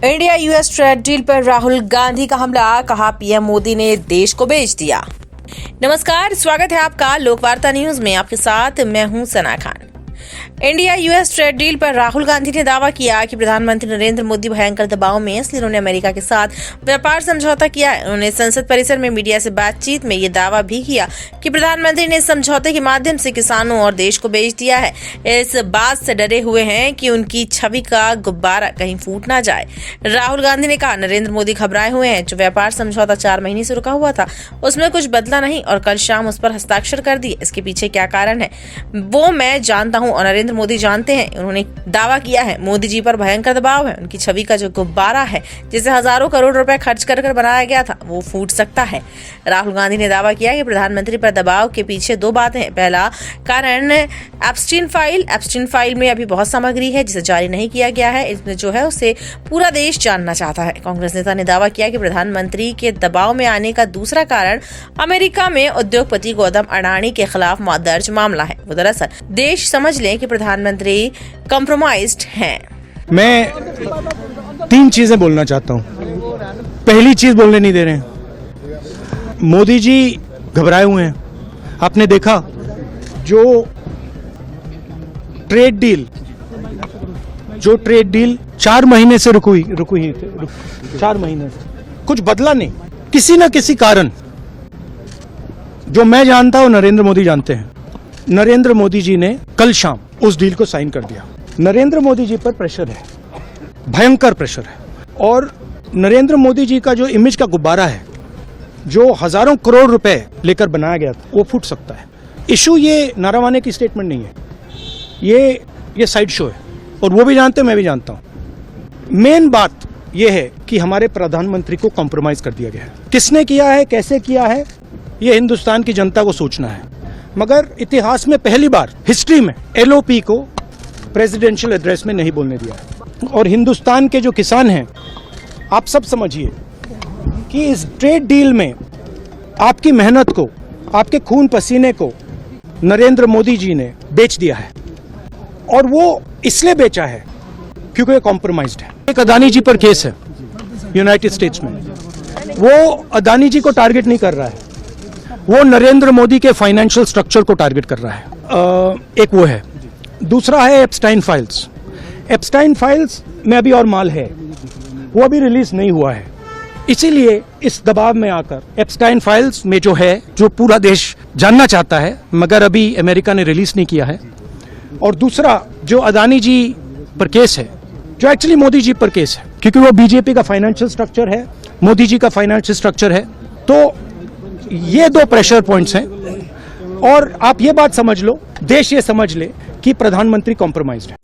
India US trade deal पर राहुल गांधी का हमला, कहा पीएम मोदी ने देश को बेच दिया। नमस्कार, स्वागत है आपका लोकवार्ता न्यूज में। आपके साथ मैं हूं Sana Khan. India US trade deal पर राहुल गांधी ने दावा किया कि प्रधानमंत्री नरेंद्र मोदी भयंकर दबाव में, इसलिए उन्होंने अमेरिका के साथ व्यापार समझौता किया है। उन्होंने संसद परिसर में मीडिया से बातचीत में ये दावा भी किया कि प्रधानमंत्री ने इस समझौते के माध्यम से किसानों और देश को बेच दिया है। इस बात से डरे हुए हैं कि उनकी छवि का गुब्बारा कहीं फूट ना जाए। राहुल गांधी ने कहा, नरेंद्र मोदी घबराए हुए हैं। जो व्यापार समझौता 4 महीने से रुका हुआ था, उसमें कुछ बदला नहीं और कल शाम उस पर हस्ताक्षर कर दिए। इसके पीछे क्या कारण है वो मैं जानता हूं और नरेंद्र मोदी जानते हैं। उन्होंने दावा किया है मोदी जी पर भयंकर दबाव है। उनकी छवि का जो गुब्बारा है, जिसे हजारों करोड़ रुपए खर्च कर बनाया गया था, वो फूट सकता है। राहुल गांधी ने दावा किया कि प्रधानमंत्री पर दबाव के पीछे 2 बातें हैं। पहला कारण एप्स्टीन फाइल में अभी बहुत सामग्री है जिसे जारी नहीं किया गया है। इसमें जो है उसे पूरा देश जानना चाहता है। कांग्रेस नेता ने दावा किया कि प्रधानमंत्री के दबाव में आने का दूसरा कारण अमेरिका में उद्योगपति गौतम अडानी के खिलाफ दर्ज मामला है। वो दरअसल देश समझ लें कि प्रधानमंत्री कॉम्प्रोमाइज्ड हैं। मैं 3 चीजें बोलना चाहता हूं। पहली चीज बोलने नहीं दे रहे हैं। मोदी जी घबराए हुए हैं। आपने देखा जो ट्रेड डील 4 महीने से रुकी 4 महीने से कुछ बदला नहीं। किसी ना किसी कारण, जो मैं जानता हूं नरेंद्र मोदी जानते हैं, नरेंद्र मोदी जी ने कल शाम उस डील को साइन कर दिया। नरेंद्र मोदी जी पर प्रेशर है, भयंकर प्रेशर है। और नरेंद्र मोदी जी का जो इमेज का गुब्बारा है, जो हजारों करोड़ रुपए लेकर बनाया गया था, वो फूट सकता है। इशू ये नारावाने की स्टेटमेंट नहीं है, ये साइड शो है और वो भी जानते हैं, मैं भी जानता हूं। मेन बात यह है कि हमारे प्रधानमंत्री को कॉम्प्रोमाइज कर दिया गया है। किसने किया है, कैसे किया है, ये हिंदुस्तान की जनता को सोचना है। मगर इतिहास में पहली बार हिस्ट्री में एलओपी को प्रेसिडेंशियल एड्रेस में नहीं बोलने दिया। और हिंदुस्तान के जो किसान हैं, आप सब समझिए कि इस ट्रेड डील में आपकी मेहनत को, आपके खून पसीने को नरेंद्र मोदी जी ने बेच दिया है। और वो इसलिए बेचा है क्योंकि कॉम्प्रोमाइज्ड है। एक अदानी जी पर केस है यूनाइटेड स्टेट्स में। वो अदानी जी को टारगेट नहीं कर रहा है, वो नरेंद्र मोदी के फाइनेंशियल स्ट्रक्चर को टारगेट कर रहा है। एक वो है। दूसरा है एप्स्टाइन फाइल्स। एप्स्टाइन फाइल्स में अभी और माल है, वो अभी रिलीज नहीं हुआ है। इसीलिए इस दबाव में आकर एप्स्टाइन फाइल्स में जो है, जो पूरा देश जानना चाहता है, मगर अभी अमेरिका ने रिलीज नहीं किया है। और दूसरा जो अदानी जी पर केस है, जो एक्चुअली मोदी जी पर केस है, क्योंकि वो बीजेपी का फाइनेंशियल स्ट्रक्चर है, मोदी जी का फाइनेंशियल स्ट्रक्चर है। तो ये 2 प्रेशर पॉइंट्स हैं। और आप ये बात समझ लो, देश ये समझ ले कि प्रधानमंत्री कॉम्प्रोमाइज्ड है।